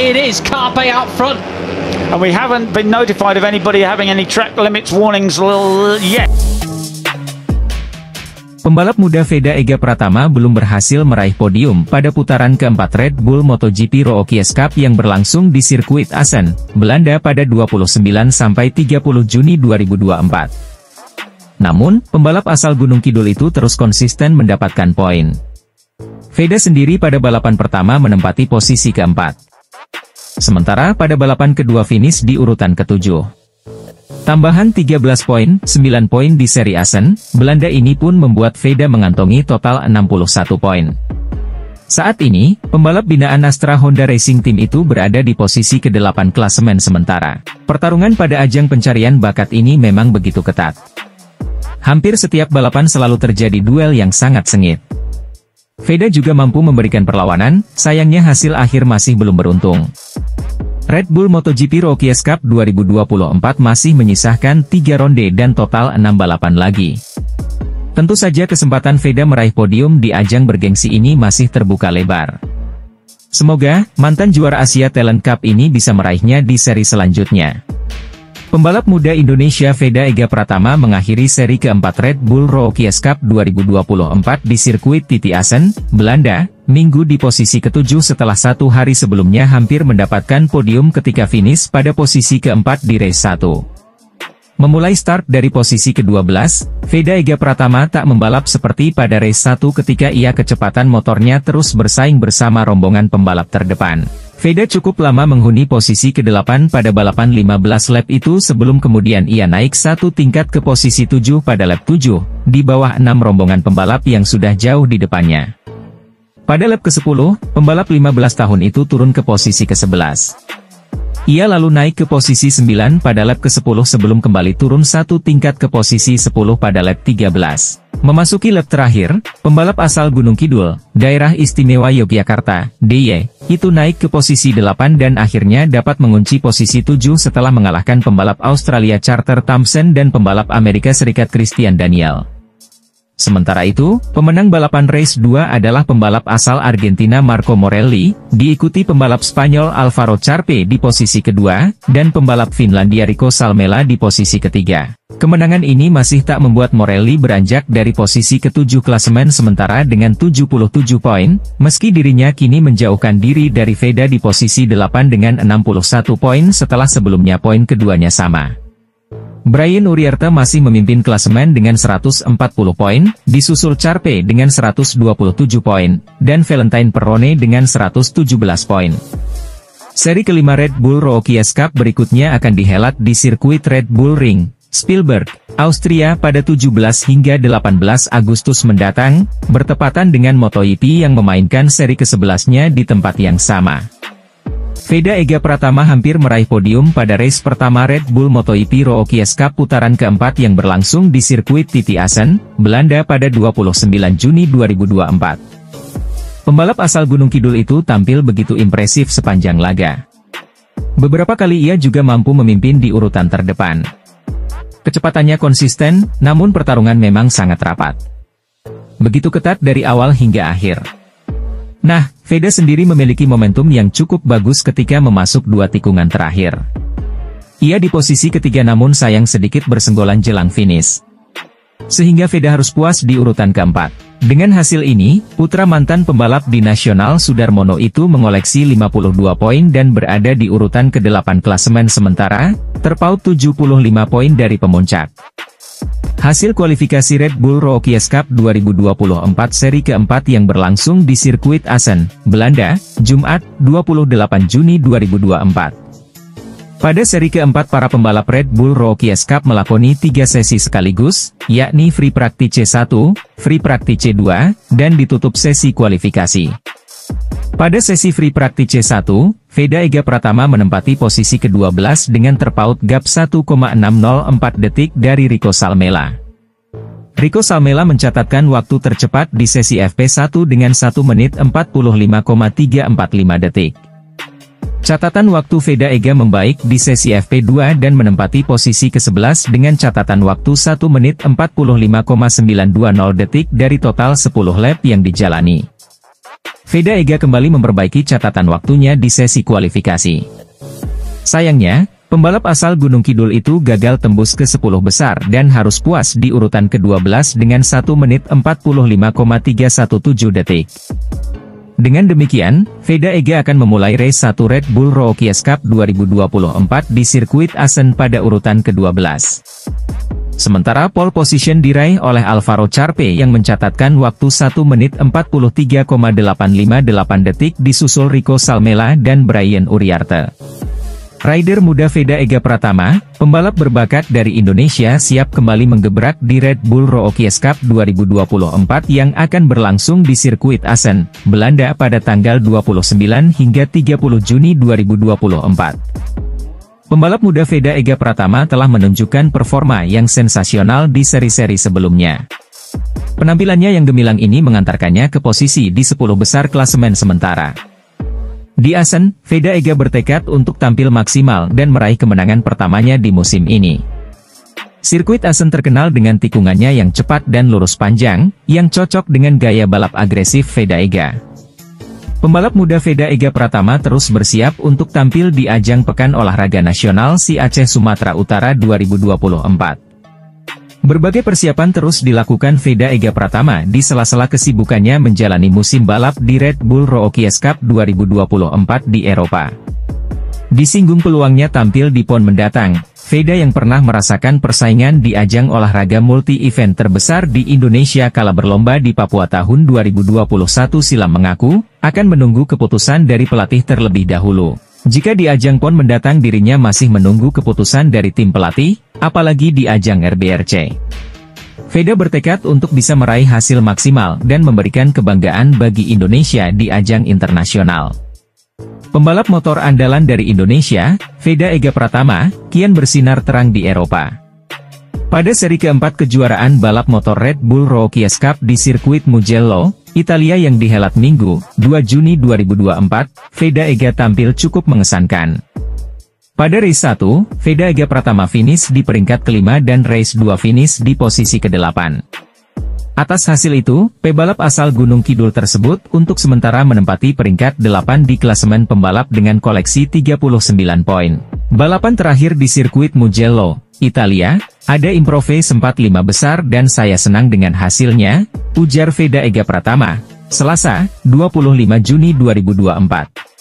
it is Carpe out front. And we haven't been notified of anybody having any track limits warnings yet. Pembalap muda Veda Ega Pratama belum berhasil meraih podium pada putaran keempat Red Bull MotoGP Rookies Cup yang berlangsung di sirkuit Assen, Belanda pada 29–30 Juni 2024. Namun, pembalap asal Gunung Kidul itu terus konsisten mendapatkan poin. Veda sendiri pada balapan pertama menempati posisi keempat. Sementara pada balapan kedua finish di urutan ketujuh. Tambahan 13 poin, 9 poin di seri Assen, Belanda ini pun membuat Veda mengantongi total 61 poin. Saat ini, pembalap binaan Astra Honda Racing Team itu berada di posisi ke-8 klasemen sementara. Pertarungan pada ajang pencarian bakat ini memang begitu ketat. Hampir setiap balapan selalu terjadi duel yang sangat sengit. Veda juga mampu memberikan perlawanan, sayangnya hasil akhir masih belum beruntung. Red Bull MotoGP Rookies Cup 2024 masih menyisahkan 3 ronde dan total 6 balapan lagi. Tentu saja kesempatan Veda meraih podium di ajang bergengsi ini masih terbuka lebar. Semoga, mantan juara Asia Talent Cup ini bisa meraihnya di seri selanjutnya. Pembalap muda Indonesia Veda Ega Pratama mengakhiri seri keempat Red Bull Rookies Cup 2024 di sirkuit Titi Assen, Belanda, Minggu di posisi ke-7 setelah 1 hari sebelumnya hampir mendapatkan podium ketika finish pada posisi keempat di race 1. Memulai start dari posisi ke-12, Veda Ega Pratama tak membalap seperti pada race 1 ketika ia kecepatan motornya terus bersaing bersama rombongan pembalap terdepan. Veda cukup lama menghuni posisi ke-8 pada balapan 15 lap itu sebelum kemudian ia naik 1 tingkat ke posisi 7 pada lap 7, di bawah 6 rombongan pembalap yang sudah jauh di depannya. Pada lap ke-10, pembalap 15 tahun itu turun ke posisi ke-11. Ia lalu naik ke posisi 9 pada lap ke-10 sebelum kembali turun 1 tingkat ke posisi 10 pada lap 13. Memasuki lap terakhir, pembalap asal Gunung Kidul, Daerah Istimewa Yogyakarta, DIY, itu naik ke posisi 8 dan akhirnya dapat mengunci posisi 7 setelah mengalahkan pembalap Australia Carter Thompson dan pembalap Amerika Serikat Christian Daniel. Sementara itu, pemenang balapan race 2 adalah pembalap asal Argentina Marco Morelli, diikuti pembalap Spanyol Alvaro Charpe di posisi kedua, dan pembalap Finlandia Rico Salmela di posisi ketiga. Kemenangan ini masih tak membuat Morelli beranjak dari posisi ke-7 klasemen sementara dengan 77 poin, meski dirinya kini menjauhkan diri dari Veda di posisi 8 dengan 61 poin setelah sebelumnya poin keduanya sama. Brian Uriarte masih memimpin klasemen dengan 140 poin, disusul Charpe dengan 127 poin, dan Valentine Perrone dengan 117 poin. Seri kelima Red Bull Rookies Cup berikutnya akan dihelat di sirkuit Red Bull Ring, Spielberg, Austria pada 17 hingga 18 Agustus mendatang, bertepatan dengan MotoGP yang memainkan seri ke-11-nya di tempat yang sama. Veda Ega Pratama hampir meraih podium pada race pertama Red Bull MotoGP Rookies Cup putaran keempat yang berlangsung di sirkuit Titi Assen, Belanda pada 29 Juni 2024. Pembalap asal Gunung Kidul itu tampil begitu impresif sepanjang laga. Beberapa kali ia juga mampu memimpin di urutan terdepan. Kecepatannya konsisten, namun pertarungan memang sangat rapat. Begitu ketat dari awal hingga akhir. Nah, Veda sendiri memiliki momentum yang cukup bagus ketika memasuk 2 tikungan terakhir. Ia di posisi ketiga namun sayang sedikit bersenggolan jelang finish. Sehingga Veda harus puas di urutan keempat. Dengan hasil ini, putra mantan pembalap di nasional Sudarmono itu mengoleksi 52 poin dan berada di urutan ke-8 klasemen sementara, terpaut 75 poin dari pemuncak. Hasil kualifikasi Red Bull Rookies Cup 2024 seri keempat yang berlangsung di sirkuit Assen, Belanda, Jumat, 28 Juni 2024. Pada seri keempat para pembalap Red Bull Rookies Cup melakoni 3 sesi sekaligus, yakni Free Practice 1, Free Practice 2, dan ditutup sesi kualifikasi. Pada sesi Free Practice 1, Veda Ega Pratama menempati posisi ke-12 dengan terpaut gap 1,604 detik dari Rico Salmela. Rico Salmela mencatatkan waktu tercepat di sesi FP1 dengan 1 menit 45,345 detik. Catatan waktu Veda Ega membaik di sesi FP2 dan menempati posisi ke-11 dengan catatan waktu 1 menit 45,920 detik dari total 10 lap yang dijalani. Veda Ega kembali memperbaiki catatan waktunya di sesi kualifikasi. Sayangnya, pembalap asal Gunung Kidul itu gagal tembus ke 10 besar dan harus puas di urutan ke-12 dengan 1 menit 45,317 detik. Dengan demikian, Veda Ega akan memulai race 1 Red Bull Rookies Cup 2024 di sirkuit Assen pada urutan ke-12. Sementara pole position diraih oleh Alvaro Charpe yang mencatatkan waktu 1 menit 43,858 detik disusul Rico Salmela dan Brian Uriarte. Rider muda Veda Ega Pratama, pembalap berbakat dari Indonesia siap kembali menggebrak di Red Bull Rookies Cup 2024 yang akan berlangsung di sirkuit Assen, Belanda pada tanggal 29 hingga 30 Juni 2024. Pembalap muda Veda Ega Pratama telah menunjukkan performa yang sensasional di seri-seri sebelumnya. Penampilannya yang gemilang ini mengantarkannya ke posisi di 10 besar klasemen sementara. Di Assen, Veda Ega bertekad untuk tampil maksimal dan meraih kemenangan pertamanya di musim ini. Sirkuit Assen terkenal dengan tikungannya yang cepat dan lurus panjang, yang cocok dengan gaya balap agresif Veda Ega. Pembalap muda Veda Ega Pratama terus bersiap untuk tampil di ajang Pekan Olahraga Nasional SEA Aceh Sumatera Utara 2024. Berbagai persiapan terus dilakukan Veda Ega Pratama di sela-sela kesibukannya menjalani musim balap di Red Bull Rookies Cup 2024 di Eropa. Disinggung peluangnya tampil di PON mendatang, Veda yang pernah merasakan persaingan di ajang olahraga multi-event terbesar di Indonesia kala berlomba di Papua tahun 2021 silam mengaku, akan menunggu keputusan dari pelatih terlebih dahulu. Jika di ajang PON mendatang dirinya masih menunggu keputusan dari tim pelatih, apalagi di ajang RBRC. Veda bertekad untuk bisa meraih hasil maksimal dan memberikan kebanggaan bagi Indonesia di ajang internasional. Pembalap motor andalan dari Indonesia, Veda Ega Pratama, kian bersinar terang di Eropa. Pada seri keempat kejuaraan balap motor Red Bull Rookies Cup di sirkuit Mugello, Italia yang dihelat Minggu, 2 Juni 2024, Veda Ega tampil cukup mengesankan. Pada race 1, Veda Ega Pratama finish di peringkat kelima dan race 2 finish di posisi ke-8. Atas hasil itu, pebalap asal Gunung Kidul tersebut untuk sementara menempati peringkat 8 di klasemen pembalap dengan koleksi 39 poin. Balapan terakhir di sirkuit Mugello, Italia, ada improve sempat 5 besar dan saya senang dengan hasilnya, ujar Veda Ega Pratama, Selasa, 25 Juni 2024.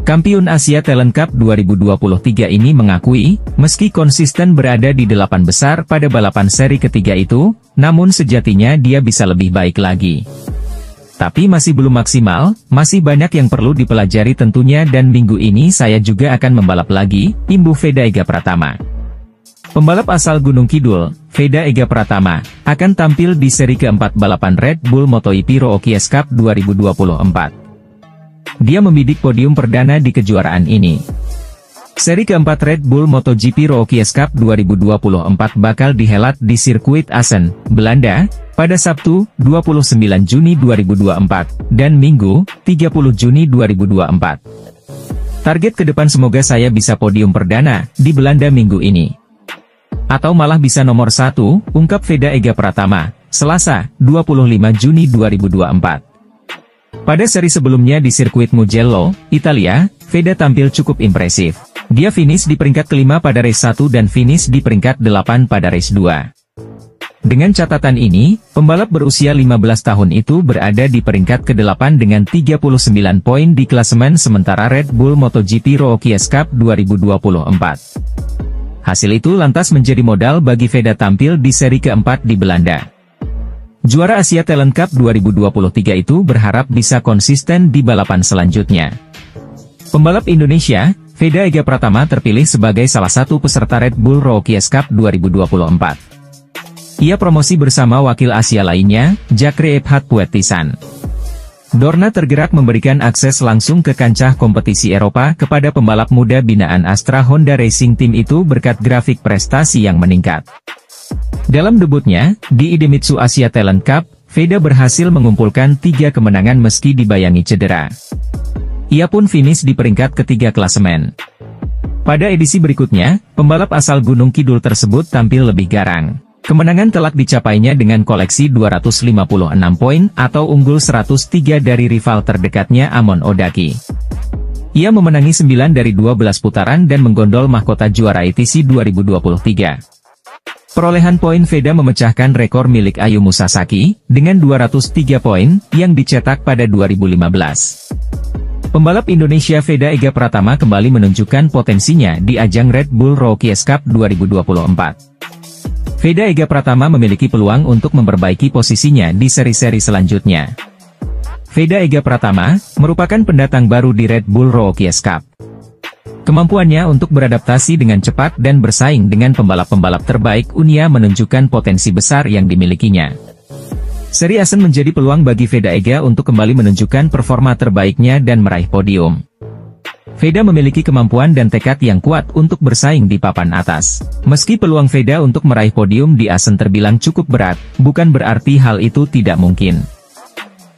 Kampiun Asia Talent Cup 2023 ini mengakui, meski konsisten berada di 8 besar pada balapan seri ketiga itu, namun sejatinya dia bisa lebih baik lagi. Tapi masih belum maksimal, masih banyak yang perlu dipelajari tentunya dan minggu ini saya juga akan membalap lagi, imbuh Veda Ega Pratama. Pembalap asal Gunung Kidul, Veda Ega Pratama, akan tampil di seri keempat balapan Red Bull MotoGP Rookies Cup 2024. Dia membidik podium perdana di kejuaraan ini. Seri keempat Red Bull MotoGP Rookies Cup 2024 bakal dihelat di sirkuit Assen, Belanda, pada Sabtu, 29 Juni 2024, dan Minggu, 30 Juni 2024. Target ke depan semoga saya bisa podium perdana di Belanda minggu ini. Atau malah bisa nomor 1, ungkap Veda Ega Pratama, Selasa, 25 Juni 2024. Pada seri sebelumnya di sirkuit Mugello, Italia, Veda tampil cukup impresif. Dia finish di peringkat kelima pada race 1 dan finish di peringkat 8 pada race 2. Dengan catatan ini, pembalap berusia 15 tahun itu berada di peringkat ke-8 dengan 39 poin di klasemen sementara Red Bull MotoGP Rookies Cup 2024. Hasil itu lantas menjadi modal bagi Veda tampil di seri keempat di Belanda. Juara Asia Talent Cup 2023 itu berharap bisa konsisten di balapan selanjutnya. Pembalap Indonesia, Veda Ega Pratama terpilih sebagai salah satu peserta Red Bull Rookies Cup 2024. Ia promosi bersama wakil Asia lainnya, Jakre Ebhat Puetisan. Dorna tergerak memberikan akses langsung ke kancah kompetisi Eropa kepada pembalap muda binaan Astra Honda Racing Team itu berkat grafik prestasi yang meningkat. Dalam debutnya, di Idemitsu Asia Talent Cup, Veda berhasil mengumpulkan 3 kemenangan meski dibayangi cedera. Ia pun finish di peringkat ketiga klasemen. Pada edisi berikutnya, pembalap asal Gunung Kidul tersebut tampil lebih garang. Kemenangan telak dicapainya dengan koleksi 256 poin atau unggul 103 dari rival terdekatnya Amon Odaki. Ia memenangi 9 dari 12 putaran dan menggondol mahkota juara ITC 2023. Perolehan poin Veda memecahkan rekor milik Ayumu Sasaki, dengan 203 poin, yang dicetak pada 2015. Pembalap Indonesia Veda Ega Pratama kembali menunjukkan potensinya di ajang Red Bull Rookies Cup 2024. Veda Ega Pratama memiliki peluang untuk memperbaiki posisinya di seri-seri selanjutnya. Veda Ega Pratama, merupakan pendatang baru di Red Bull Rookies Cup. Kemampuannya untuk beradaptasi dengan cepat dan bersaing dengan pembalap-pembalap terbaik Unia menunjukkan potensi besar yang dimilikinya. Seri Asen menjadi peluang bagi Veda Ega untuk kembali menunjukkan performa terbaiknya dan meraih podium. Veda memiliki kemampuan dan tekad yang kuat untuk bersaing di papan atas. Meski peluang Veda untuk meraih podium di Asen terbilang cukup berat, bukan berarti hal itu tidak mungkin.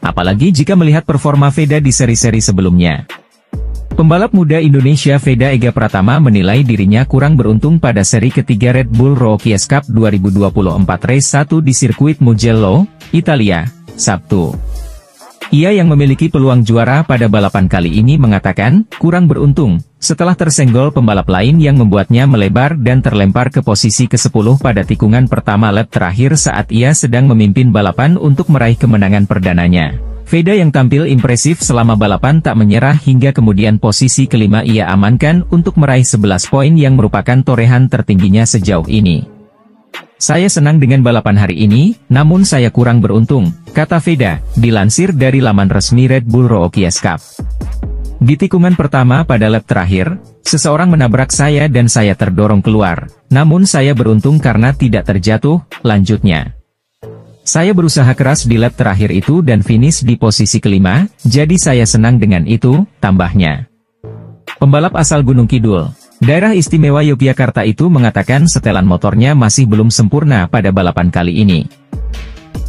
Apalagi jika melihat performa Veda di seri-seri sebelumnya. Pembalap muda Indonesia Veda Ega Pratama menilai dirinya kurang beruntung pada seri ketiga Red Bull Rookies Cup 2024 Race 1 di sirkuit Mugello, Italia, Sabtu. Ia yang memiliki peluang juara pada balapan kali ini mengatakan, kurang beruntung, setelah tersenggol pembalap lain yang membuatnya melebar dan terlempar ke posisi ke-10 pada tikungan pertama lap terakhir saat ia sedang memimpin balapan untuk meraih kemenangan perdananya. Veda yang tampil impresif selama balapan tak menyerah hingga kemudian posisi kelima ia amankan untuk meraih 11 poin yang merupakan torehan tertingginya sejauh ini. Saya senang dengan balapan hari ini, namun saya kurang beruntung, kata Veda, dilansir dari laman resmi Red Bull Rookies Cup. Di tikungan pertama pada lap terakhir, seseorang menabrak saya dan saya terdorong keluar, namun saya beruntung karena tidak terjatuh, lanjutnya. Saya berusaha keras di lap terakhir itu dan finish di posisi kelima, jadi saya senang dengan itu, tambahnya. Pembalap asal Gunung Kidul, Daerah Istimewa Yogyakarta itu mengatakan setelan motornya masih belum sempurna pada balapan kali ini.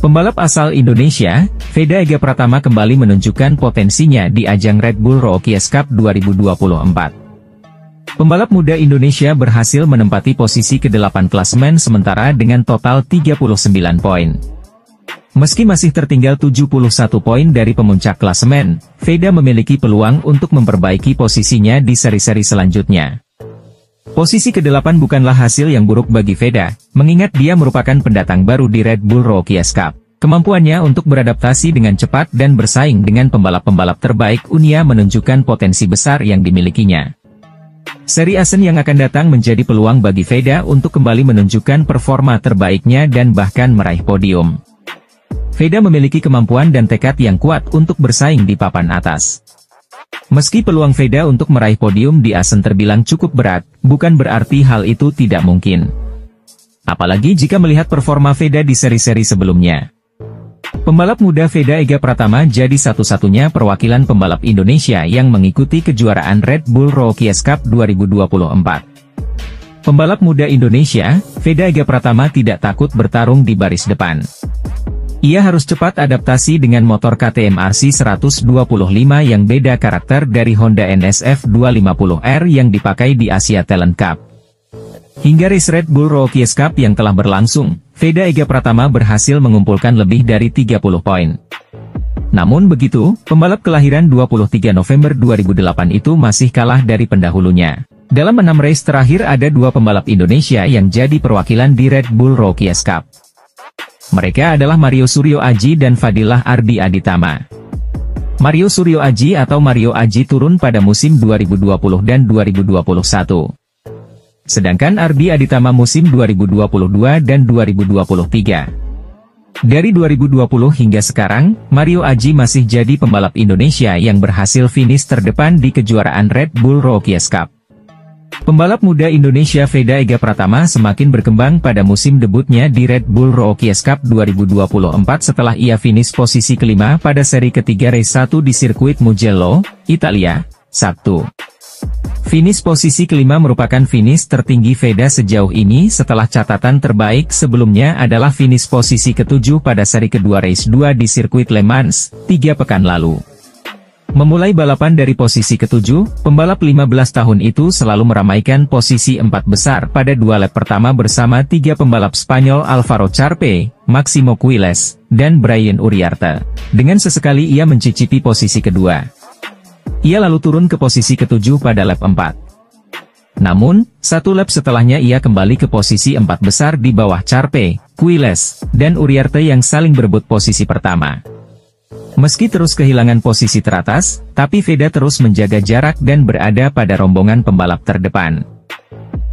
Pembalap asal Indonesia, Veda Ega Pratama kembali menunjukkan potensinya di ajang Red Bull Rookies Cup 2024. Pembalap muda Indonesia berhasil menempati posisi ke-8 klasemen sementara dengan total 39 poin. Meski masih tertinggal 71 poin dari pemuncak klasemen, Veda memiliki peluang untuk memperbaiki posisinya di seri-seri selanjutnya. Posisi ke-8 bukanlah hasil yang buruk bagi Veda, mengingat dia merupakan pendatang baru di Red Bull Rookies Cup. Kemampuannya untuk beradaptasi dengan cepat dan bersaing dengan pembalap-pembalap terbaik Unia menunjukkan potensi besar yang dimilikinya. Seri Asen yang akan datang menjadi peluang bagi Veda untuk kembali menunjukkan performa terbaiknya dan bahkan meraih podium. Veda memiliki kemampuan dan tekad yang kuat untuk bersaing di papan atas. Meski peluang Veda untuk meraih podium di Asen terbilang cukup berat, bukan berarti hal itu tidak mungkin. Apalagi jika melihat performa Veda di seri-seri sebelumnya. Pembalap muda Veda Ega Pratama jadi satu-satunya perwakilan pembalap Indonesia yang mengikuti kejuaraan Red Bull Rookies Cup 2024. Pembalap muda Indonesia, Veda Ega Pratama tidak takut bertarung di baris depan. Ia harus cepat adaptasi dengan motor KTM RC 125 yang beda karakter dari Honda NSF 250R yang dipakai di Asia Talent Cup. Hingga race Red Bull Rookies Cup yang telah berlangsung, Veda Ega Pratama berhasil mengumpulkan lebih dari 30 poin. Namun begitu, pembalap kelahiran 23 November 2008 itu masih kalah dari pendahulunya. Dalam 6 race terakhir ada 2 pembalap Indonesia yang jadi perwakilan di Red Bull Rookies Cup. Mereka adalah Mario Suryo Aji dan Fadilah Ardi Aditama. Mario Suryo Aji atau Mario Aji turun pada musim 2020 dan 2021. Sedangkan Ardi Aditama musim 2022 dan 2023. Dari 2020 hingga sekarang, Mario Aji masih jadi pembalap Indonesia yang berhasil finish terdepan di kejuaraan Red Bull Rookies Cup. Pembalap muda Indonesia Veda Ega Pratama semakin berkembang pada musim debutnya di Red Bull Rookies Cup 2024 setelah ia finish posisi kelima pada seri ketiga race 1 di sirkuit Mugello, Italia, Sabtu. Finish posisi kelima merupakan finish tertinggi Veda sejauh ini setelah catatan terbaik sebelumnya adalah finish posisi ketujuh pada seri kedua race 2 di sirkuit Le Mans, 3 pekan lalu. Memulai balapan dari posisi ke-7, pembalap 15 tahun itu selalu meramaikan posisi 4 besar pada 2 lap pertama bersama 3 pembalap Spanyol Álvaro Charpe, Máximo Quiles, dan Brian Uriarte. Dengan sesekali ia mencicipi posisi kedua. Ia lalu turun ke posisi ke-7 pada lap 4. Namun, 1 lap setelahnya ia kembali ke posisi 4 besar di bawah Charpe, Quiles, dan Uriarte yang saling berebut posisi pertama. Meski terus kehilangan posisi teratas, tapi Veda terus menjaga jarak dan berada pada rombongan pembalap terdepan.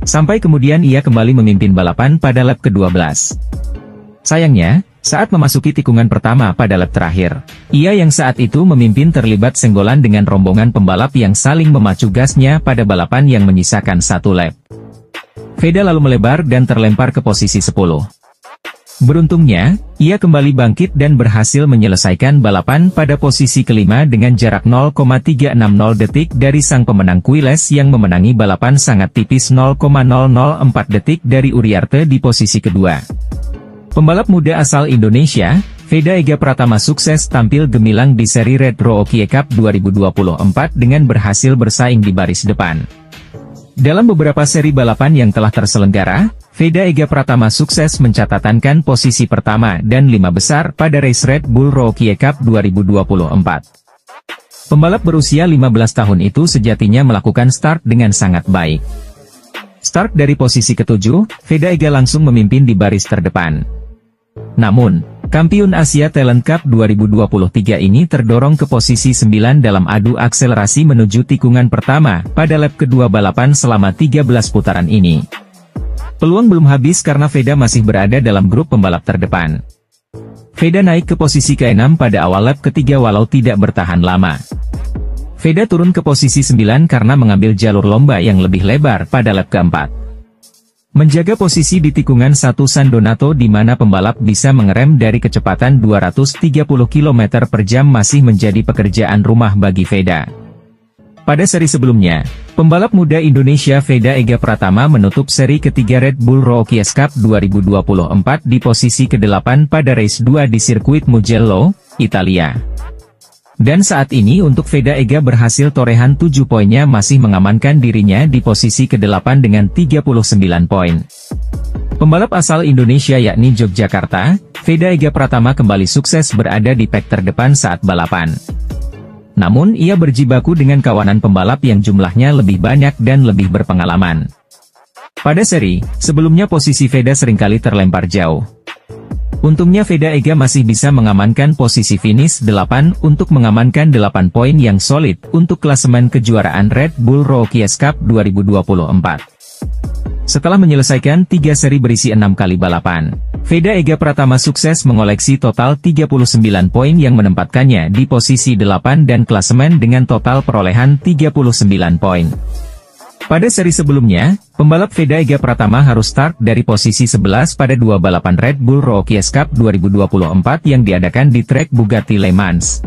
Sampai kemudian ia kembali memimpin balapan pada lap ke-12. Sayangnya, saat memasuki tikungan pertama pada lap terakhir, ia yang saat itu memimpin terlibat senggolan dengan rombongan pembalap yang saling memacu gasnya pada balapan yang menyisakan 1 lap. Veda lalu melebar dan terlempar ke posisi 10. Beruntungnya, ia kembali bangkit dan berhasil menyelesaikan balapan pada posisi kelima dengan jarak 0,360 detik dari sang pemenang Quiles yang memenangi balapan sangat tipis 0,004 detik dari Uriarte di posisi kedua. Pembalap muda asal Indonesia, Veda Ega Pratama sukses tampil gemilang di seri Red Rookie Cup 2024 dengan berhasil bersaing di baris depan. Dalam beberapa seri balapan yang telah terselenggara, Veda Ega Pratama sukses mencatatkan posisi pertama dan 5 besar pada race Red Bull Rookie Cup 2024. Pembalap berusia 15 tahun itu sejatinya melakukan start dengan sangat baik. Start dari posisi ke-7, Veda Ega langsung memimpin di baris terdepan. Namun, kampiun Asia Talent Cup 2023 ini terdorong ke posisi 9 dalam adu akselerasi menuju tikungan pertama pada lap kedua balapan selama 13 putaran ini. Peluang belum habis karena Veda masih berada dalam grup pembalap terdepan. Veda naik ke posisi ke-6 pada awal lap ketiga walau tidak bertahan lama. Veda turun ke posisi 9 karena mengambil jalur lomba yang lebih lebar pada lap keempat. Menjaga posisi di tikungan 1 San Donato di mana pembalap bisa mengerem dari kecepatan 230 km per jam masih menjadi pekerjaan rumah bagi Veda. Pada seri sebelumnya, pembalap muda Indonesia Veda Ega Pratama menutup seri ketiga Red Bull Rookie Cup 2024 di posisi ke-8 pada race 2 di sirkuit Mugello, Italia. Dan saat ini untuk Veda Ega berhasil torehan 7 poinnya masih mengamankan dirinya di posisi ke-8 dengan 39 poin. Pembalap asal Indonesia yakni Yogyakarta, Veda Ega Pratama kembali sukses berada di pack terdepan saat balapan. Namun ia berjibaku dengan kawanan pembalap yang jumlahnya lebih banyak dan lebih berpengalaman. Pada seri sebelumnya posisi Veda seringkali terlempar jauh. Untungnya Veda Ega masih bisa mengamankan posisi finish 8 untuk mengamankan 8 poin yang solid untuk klasemen kejuaraan Red Bull Rookie Cup 2024. Setelah menyelesaikan 3 seri berisi 6 kali balapan, Veda Ega Pratama sukses mengoleksi total 39 poin yang menempatkannya di posisi 8 dan klasemen dengan total perolehan 39 poin. Pada seri sebelumnya, pembalap Veda Ega Pratama harus start dari posisi 11 pada 2 balapan Red Bull Rookie Cup 2024 yang diadakan di trek Bugatti Le Mans.